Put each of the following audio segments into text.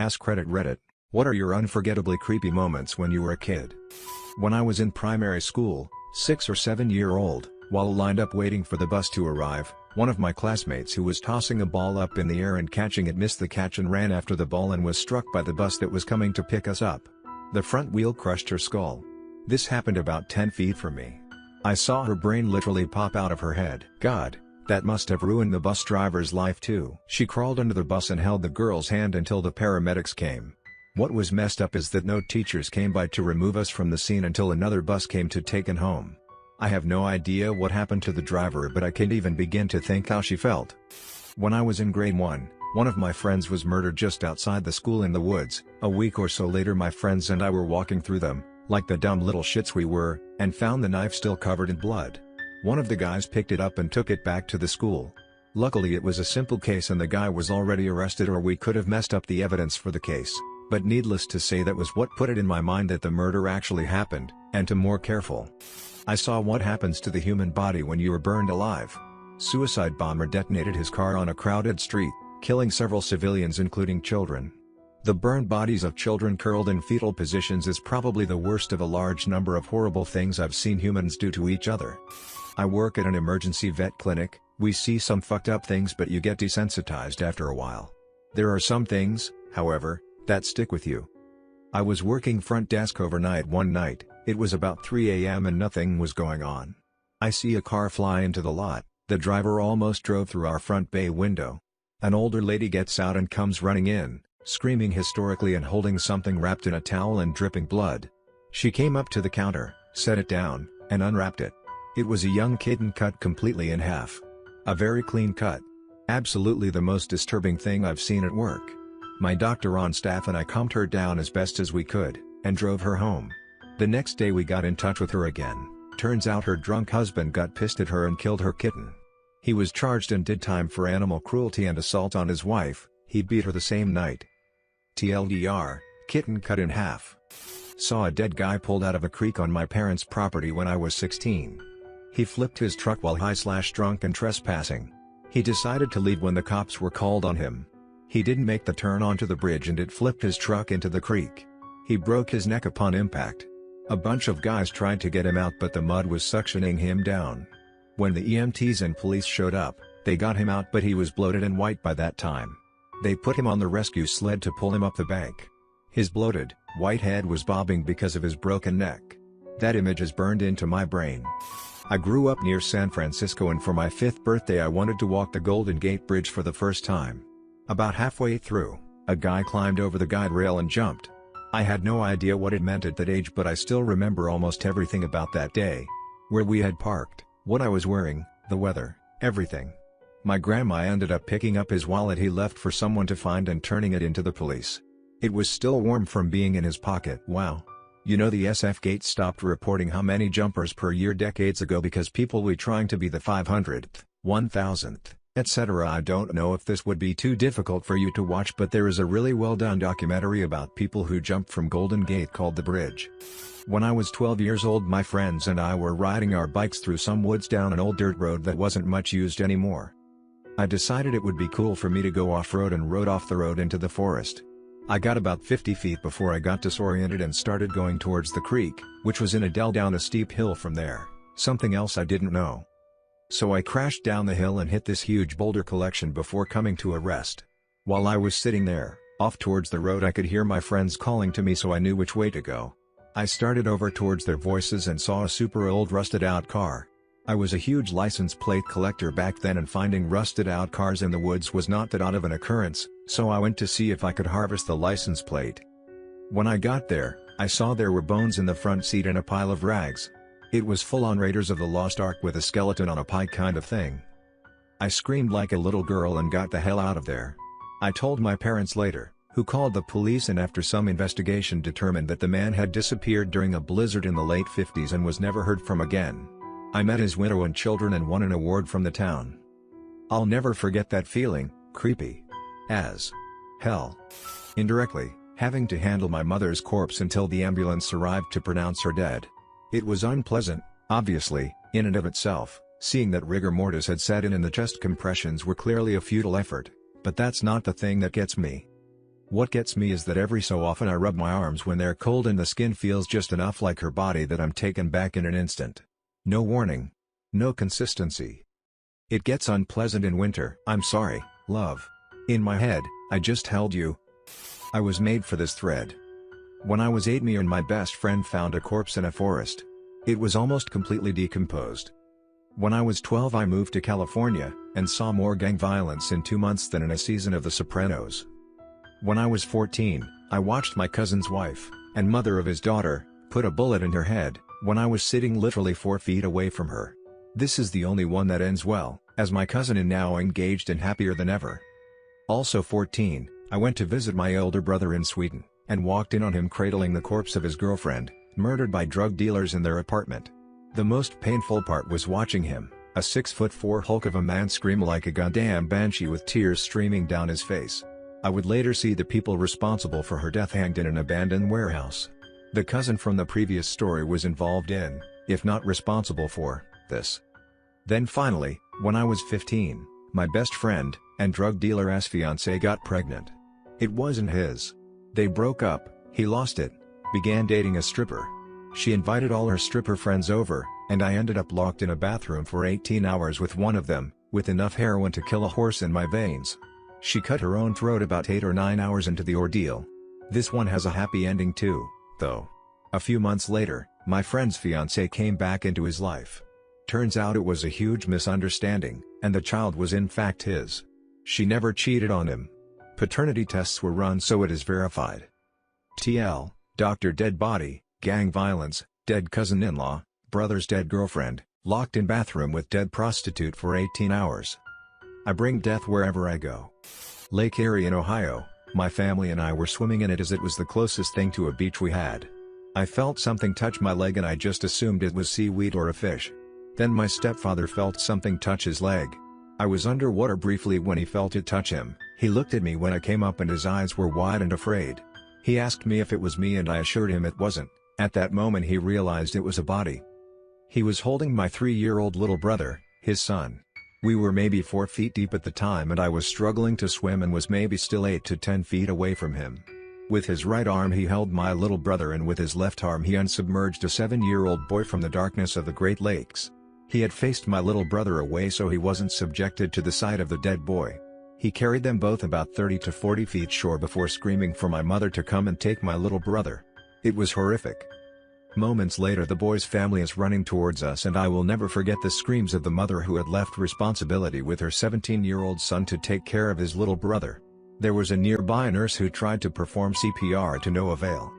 Askreddit Reddit, what are your unforgettably creepy moments when you were a kid? When I was in primary school, 6 or 7-year-old, while lined up waiting for the bus to arrive, one of my classmates who was tossing a ball up in the air and catching it missed the catch and ran after the ball and was struck by the bus that was coming to pick us up. The front wheel crushed her skull. This happened about 10 feet from me. I saw her brain literally pop out of her head. God, that must have ruined the bus driver's life too. She crawled under the bus and held the girl's hand until the paramedics came. What was messed up is that no teachers came by to remove us from the scene until another bus came to take us home. I have no idea what happened to the driver, but I can't even begin to think how she felt. When I was in grade 1, one of my friends was murdered just outside the school in the woods. A week or so later my friends and I were walking through them, like the dumb little shits we were, and found the knife still covered in blood. One of the guys picked it up and took it back to the school. Luckily it was a simple case and the guy was already arrested, or we could have messed up the evidence for the case. But needless to say, that was what put it in my mind that the murder actually happened, and to more careful. I saw what happens to the human body when you are burned alive. Suicide bomber detonated his car on a crowded street, killing several civilians including children. The burned bodies of children curled in fetal positions is probably the worst of a large number of horrible things I've seen humans do to each other. I work at an emergency vet clinic. We see some fucked up things, but you get desensitized after a while. There are some things, however, that stick with you. I was working front desk overnight one night. It was about 3 a.m. and nothing was going on. I see a car fly into the lot. The driver almost drove through our front bay window. An older lady gets out and comes running in, screaming hysterically and holding something wrapped in a towel and dripping blood. She came up to the counter, set it down, and unwrapped it. It was a young kitten cut completely in half. A very clean cut. Absolutely the most disturbing thing I've seen at work. My doctor on staff and I calmed her down as best as we could, and drove her home. The next day we got in touch with her again. Turns out her drunk husband got pissed at her and killed her kitten. He was charged and did time for animal cruelty and assault on his wife. He beat her the same night. TLDR, kitten cut in half. Saw a dead guy pulled out of a creek on my parents' property when I was 16. He flipped his truck while high/drunk and trespassing. He decided to leave when the cops were called on him. He didn't make the turn onto the bridge and it flipped his truck into the creek. He broke his neck upon impact. A bunch of guys tried to get him out, but the mud was suctioning him down. When the EMTs and police showed up, they got him out, but he was bloated and white by that time. They put him on the rescue sled to pull him up the bank. His bloated, white head was bobbing because of his broken neck. That image is burned into my brain. I grew up near San Francisco, and for my 5th birthday I wanted to walk the Golden Gate Bridge for the first time. About halfway through, a guy climbed over the guide rail and jumped. I had no idea what it meant at that age, but I still remember almost everything about that day. Where we had parked, what I was wearing, the weather, everything. My grandma ended up picking up his wallet he left for someone to find and turning it into the police. It was still warm from being in his pocket. Wow. You know, the SF Gate stopped reporting how many jumpers per year decades ago because people were trying to be the 500th, 1000th, etc. I don't know if this would be too difficult for you to watch, but there is a really well done documentary about people who jumped from Golden Gate called The Bridge. When I was 12 years old, my friends and I were riding our bikes through some woods down an old dirt road that wasn't much used anymore. I decided it would be cool for me to go off-road and rode off the road into the forest. I got about 50 feet before I got disoriented and started going towards the creek, which was in a dell down a steep hill from there. Something else I didn't know. So I crashed down the hill and hit this huge boulder collection before coming to a rest. While I was sitting there, off towards the road, I could hear my friends calling to me, so I knew which way to go. I started over towards their voices and saw a super old rusted out car. I was a huge license plate collector back then, and finding rusted out cars in the woods was not that odd of an occurrence, so I went to see if I could harvest the license plate. When I got there, I saw there were bones in the front seat and a pile of rags. It was full-on Raiders of the Lost Ark with a skeleton on a pike kind of thing. I screamed like a little girl and got the hell out of there. I told my parents later, who called the police, and after some investigation determined that the man had disappeared during a blizzard in the late 50s and was never heard from again. I met his widow and children and won an award from the town. I'll never forget that feeling, creepy as hell. Indirectly, having to handle my mother's corpse until the ambulance arrived to pronounce her dead. It was unpleasant, obviously, in and of itself, seeing that rigor mortis had set in and the chest compressions were clearly a futile effort, but that's not the thing that gets me. What gets me is that every so often I rub my arms when they're cold and the skin feels just enough like her body that I'm taken back in an instant. No warning. No consistency. It gets unpleasant in winter. I'm sorry, love. In my head, I just held you. I was made for this thread. When I was 8, me and my best friend found a corpse in a forest. It was almost completely decomposed. When I was 12, I moved to California, and saw more gang violence in 2 months than in a season of The Sopranos. When I was 14, I watched my cousin's wife, and mother of his daughter, put a bullet in her head, when I was sitting literally 4 feet away from her. This is the only one that ends well, as my cousin is now engaged and happier than ever. Also 14, I went to visit my older brother in Sweden, and walked in on him cradling the corpse of his girlfriend, murdered by drug dealers in their apartment. The most painful part was watching him, a 6'4" hulk of a man, scream like a goddamn banshee with tears streaming down his face. I would later see the people responsible for her death hanged in an abandoned warehouse. The cousin from the previous story was involved in, if not responsible for, this. Then finally, when I was 15, my best friend, and drug dealer fiancée got pregnant. It wasn't his. They broke up, he lost it, began dating a stripper. She invited all her stripper friends over, and I ended up locked in a bathroom for 18 hours with one of them, with enough heroin to kill a horse in my veins. She cut her own throat about 8 or 9 hours into the ordeal. This one has a happy ending too, though. A few months later, my friend's fiancée came back into his life. Turns out it was a huge misunderstanding, and the child was in fact his. She never cheated on him. Paternity tests were run so it is verified. TL, doctor dead body, gang violence, dead cousin-in-law, brother's dead girlfriend, locked in bathroom with dead prostitute for 18 hours. I bring death wherever I go. Lake Erie in Ohio, my family and I were swimming in it as it was the closest thing to a beach we had. I felt something touch my leg and I just assumed it was seaweed or a fish. Then my stepfather felt something touch his leg. I was underwater briefly when he felt it touch him. He looked at me when I came up and his eyes were wide and afraid. He asked me if it was me and I assured him it wasn't. At that moment he realized it was a body. He was holding my 3-year-old little brother, his son. We were maybe 4 feet deep at the time and I was struggling to swim and was maybe still 8 to 10 feet away from him. With his right arm he held my little brother and with his left arm he unsubmerged a 7-year-old boy from the darkness of the Great Lakes. He had faced my little brother away so he wasn't subjected to the sight of the dead boy. He carried them both about 30 to 40 feet shore before screaming for my mother to come and take my little brother. It was horrific. Moments later the boy's family is running towards us and I will never forget the screams of the mother who had left responsibility with her 17-year-old son to take care of his little brother. There was a nearby nurse who tried to perform CPR to no avail.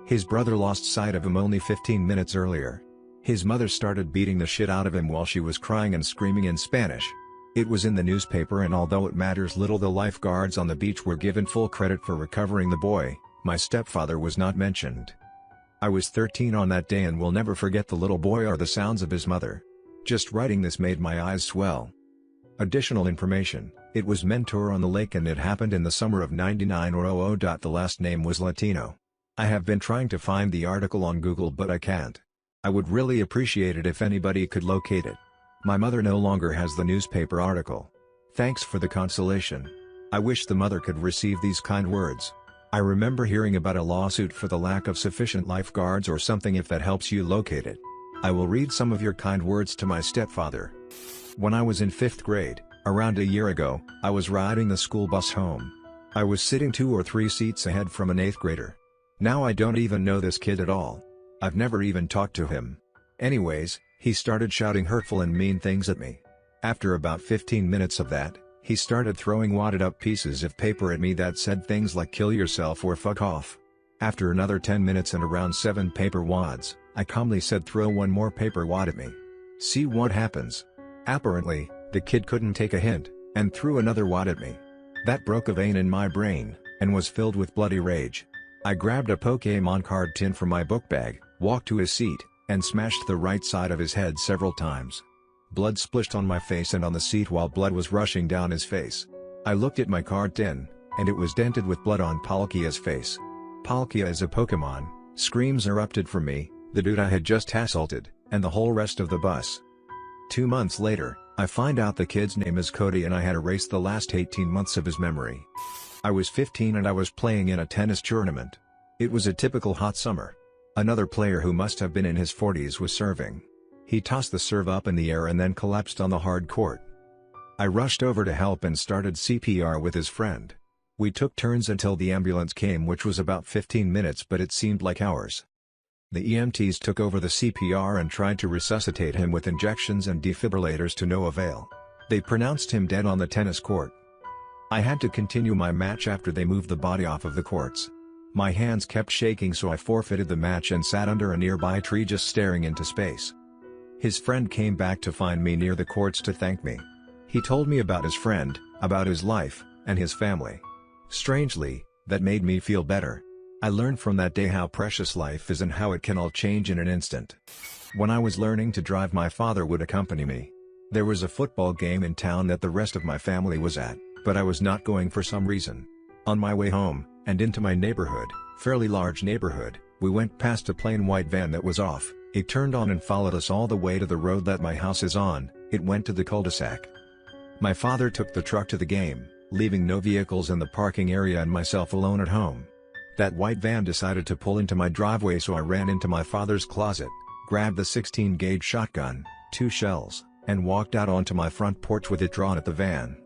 His brother lost sight of him only 15 minutes earlier. His mother started beating the shit out of him while she was crying and screaming in Spanish. It was in the newspaper and although it matters little the lifeguards on the beach were given full credit for recovering the boy, my stepfather was not mentioned. I was 13 on that day and will never forget the little boy or the sounds of his mother. Just writing this made my eyes swell. Additional information, it was Mentor on the lake and it happened in the summer of 99 or 00. The last name was Latino. I have been trying to find the article on Google but I can't. I would really appreciate it if anybody could locate it. My mother no longer has the newspaper article. Thanks for the consolation. I wish the mother could receive these kind words. I remember hearing about a lawsuit for the lack of sufficient lifeguards or something if that helps you locate it. I will read some of your kind words to my stepfather. When I was in 5th grade, around a year ago, I was riding the school bus home. I was sitting 2 or 3 seats ahead from an 8th grader. Now I don't even know this kid at all. I've never even talked to him. Anyways, he started shouting hurtful and mean things at me. After about 15 minutes of that, he started throwing wadded up pieces of paper at me that said things like kill yourself or fuck off. After another 10 minutes and around 7 paper wads, I calmly said throw one more paper wad at me. See what happens. Apparently, the kid couldn't take a hint, and threw another wad at me. That broke a vein in my brain, and was filled with bloody rage. I grabbed a Pokemon card tin from my book bag, walked to his seat, and smashed the right side of his head several times. Blood splashed on my face and on the seat while blood was rushing down his face. I looked at my card tin, and it was dented with blood on Palkia's face. Palkia is a Pokemon. Screams erupted from me, the dude I had just assaulted, and the whole rest of the bus. 2 months later, I find out the kid's name is Cody and I had erased the last 18 months of his memory. I was 15 and I was playing in a tennis tournament. It was a typical hot summer. Another player who must have been in his 40s was serving. He tossed the serve up in the air and then collapsed on the hard court. I rushed over to help and started CPR with his friend. We took turns until the ambulance came, which was about 15 minutes, but it seemed like hours. The EMTs took over the CPR and tried to resuscitate him with injections and defibrillators to no avail. They pronounced him dead on the tennis court. I had to continue my match after they moved the body off of the courts. My hands kept shaking, so I forfeited the match and sat under a nearby tree just staring into space. His friend came back to find me near the courts to thank me. He told me about his friend, about his life, and his family. Strangely, that made me feel better. I learned from that day how precious life is and how it can all change in an instant. When I was learning to drive, my father would accompany me. There was a football game in town that the rest of my family was at, but I was not going for some reason. On my way home, and into my neighborhood, fairly large neighborhood, we went past a plain white van that was off. It turned on and followed us all the way to the road that my house is on. It went to the cul-de-sac. My father took the truck to the game, leaving no vehicles in the parking area and myself alone at home. That white van decided to pull into my driveway, so I ran into my father's closet, grabbed the 16-gauge shotgun, 2 shells, and walked out onto my front porch with it drawn at the van.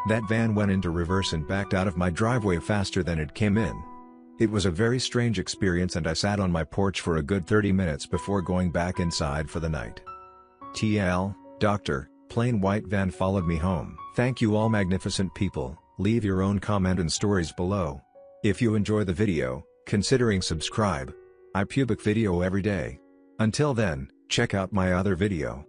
That van went into reverse and backed out of my driveway faster than it came in. It was a very strange experience, and I sat on my porch for a good 30 minutes before going back inside for the night. TL, Doctor, plain white van followed me home. Thank you all magnificent people. Leave your own comment and stories below. If you enjoy the video, considering subscribe. I public video every day. Until then, check out my other video.